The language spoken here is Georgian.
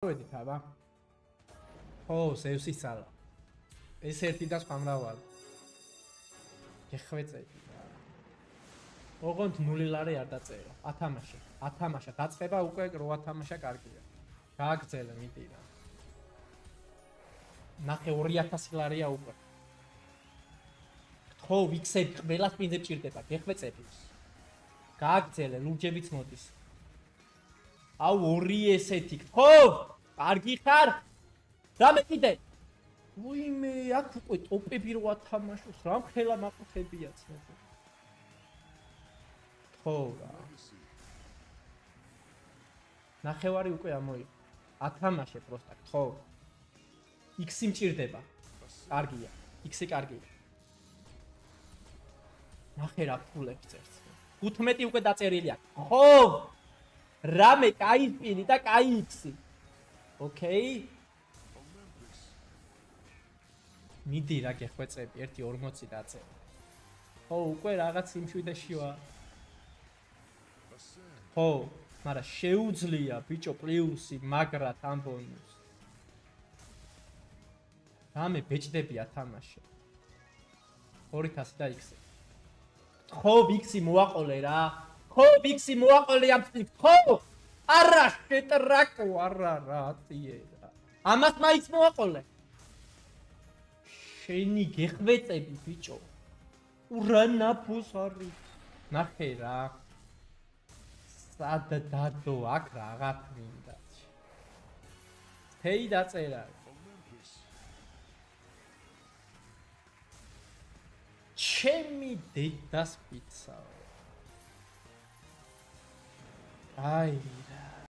დაგვედით აბა. ო, ზევსის ძალა. ეს ერთი და სხვა მრავალი. გეხვეწები. ოღონდ 0 ლარი არ დაწერა. ათამაშა. დაწყება უკვე რო ათამაშა კარგია. გააგრძელე მიდი რა. ნახე 2000 ლარია უკვე. ხო, ვიქსები ყველას მინზე ჭირდება, გეხვეწები. გააგრძელე, ლურჯებიც მოდის. აუ 2 ესეთი. ხო! კარგი ხარ? რამე კიდე? უიმე, აქ უკვე ტოპები რო ათამაშოს, რა მხელა მაყუთებია ცნობა. ხო რა. ნახევარი უკვე ამოიღო. ათამაშე პროსტა, ხო. X-ი მჭირდება. კარგია. X-ი კარგია. ნახე რა ფულებს წერს. 15 უკვე დაწერილია. ხო! რამე კაი სპინი და კაი X-ი. ოკეი? მიდი რა გეხვეწები, 1.40 დაწერა. ხო, უკვე რაღაც იმშვიდეში ვარ. ხო, მაგრამ შეუძლია ბიჭო პლუსი მაგრად ამ ბონუსს. რამე ბეჭდები ათამაშე. 2000 და X. ხო, X-ი მოაყოლე რა. ხო, X-ი მოაყოლე ამ ფიქს. ხო! არა, შეტრაკო, არა რა, ატიე რა. ამას მაინც მოაყოლე. შენი გეხვეწები ბიჭო. ურა ნაფუს არის. ნახე რა. სად დადო აქ რაღაც მინდა. თეი დაწერა. ჩემი დედას პიცაო. აი რა.